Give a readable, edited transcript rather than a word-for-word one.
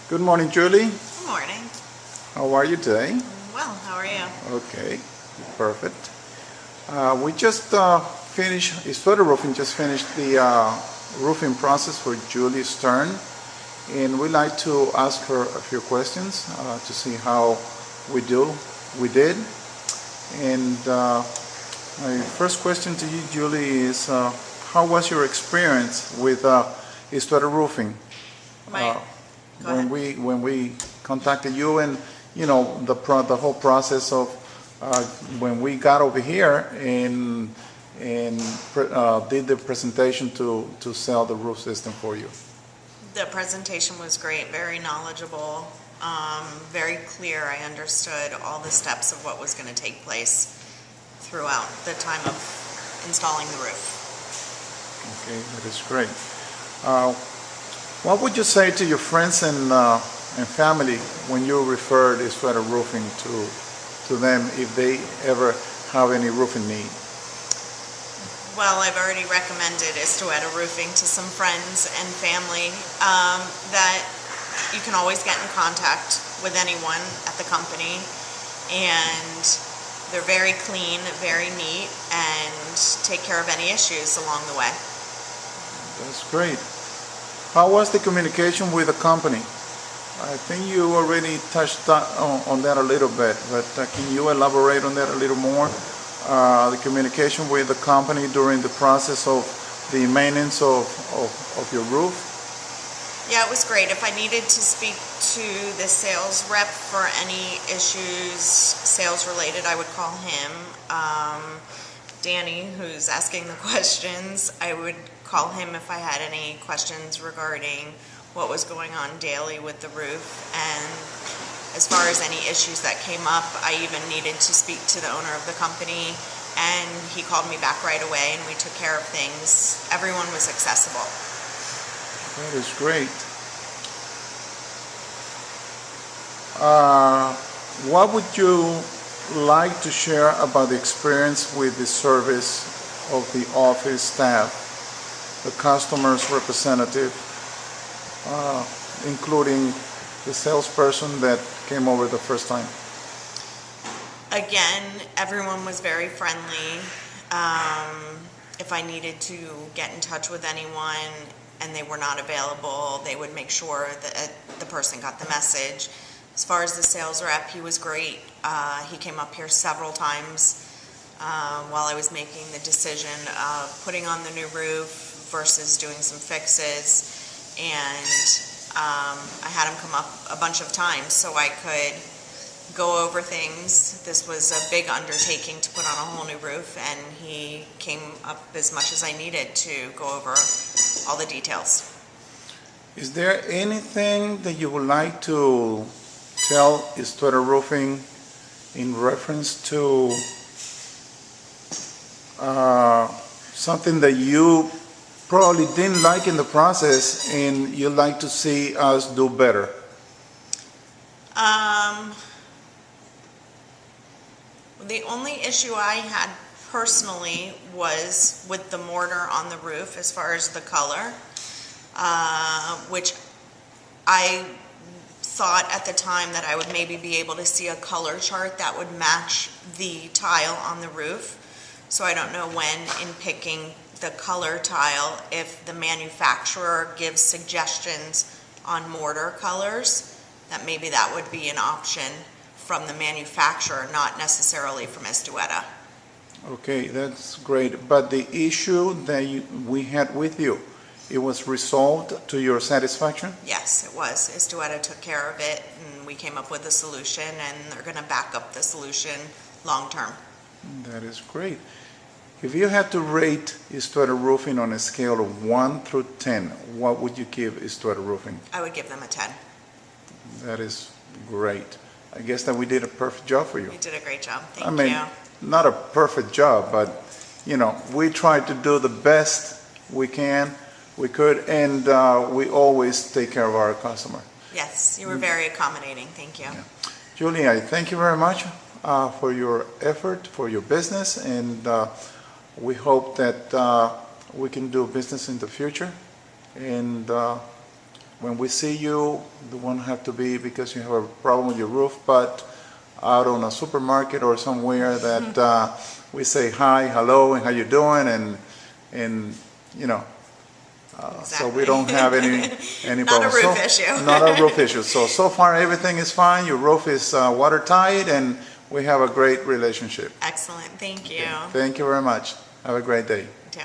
Good morning, Julie. Good morning. How are you today? Well, how are you? Okay, perfect. We just finished, Istueta Roofing just finished the roofing process for Julie Stern, and we'd like to ask her a few questions to see how we did. And my first question to you, Julie, is how was your experience with Istueta Roofing? When we contacted you, and the whole process of when we got over here and did the presentation to sell the roof system for you. The presentation was great, very knowledgeable, very clear. I understood all the steps of what was going to take place throughout the time of installing the roof. Okay, that is great. What would you say to your friends and family when you referred Istueta Roofing to them if they ever have any roofing need? Well, I've already recommended Istueta Roofing to some friends and family that you can always get in contact with anyone at the company, and they're very clean, very neat, and take care of any issues along the way. That's great. How was the communication with the company? I think you already touched on that a little bit, but can you elaborate on that a little more? The communication with the company during the process of the maintenance of your roof? Yeah, it was great. If I needed to speak to the sales rep for any issues sales related, I would call him. Danny, who's asking the questions, I would call him if I had any questions regarding what was going on daily with the roof. And as far as any issues that came up, I even needed to speak to the owner of the company, and he called me back right away and we took care of things. Everyone was accessible. That is great. What would you like to share about the experience with the service of the office staff, the customer's representative, including the salesperson that came over the first time? Again, everyone was very friendly. If I needed to get in touch with anyone and they were not available, they would make sure that the person got the message. As far as the sales rep, he was great. He came up here several times while I was making the decision of putting on the new roof versus doing some fixes. And I had him come up a bunch of times so I could go over things. This was a big undertaking to put on a whole new roof, and he came up as much as I needed to go over all the details. Is there anything that you would like to tell Istueta Roofing in reference to something that you probably didn't like in the process and you'd like to see us do better? The only issue I had personally was with the mortar on the roof as far as the color, which I thought at the time that I would maybe be able to see a color chart that would match the tile on the roof. So I don't know when, in picking the color tile, if the manufacturer gives suggestions on mortar colors, that maybe that would be an option from the manufacturer, not necessarily from Istueta. Okay, that's great. But the issue that we had with you, it was resolved to your satisfaction? Yes, it was. Istueta took care of it, and we came up with a solution, and they're going to back up the solution long term. That is great. If you had to rate Istueta Roofing on a scale of 1 through 10, what would you give Istueta Roofing? I would give them a 10. That is great. I guess that we did a perfect job for you. You did a great job. Thank I mean, you. not a perfect job, but we tried to do the best we could, and we always take care of our customer. Yes, you were very accommodating. Thank you. Yeah. Julie, I thank you very much for your effort, for your business, and we hope that we can do business in the future. And when we see you, it won't have to be because you have a problem with your roof, but out on a supermarket or somewhere that we say hi, hello, and how you doing, and you know, so we don't have any Not a problems. roof So- issue. Not a roof issue. So far everything is fine. Your roof is watertight, and we have a great relationship. Excellent, thank you. Thank you very much. Have a great day. You too.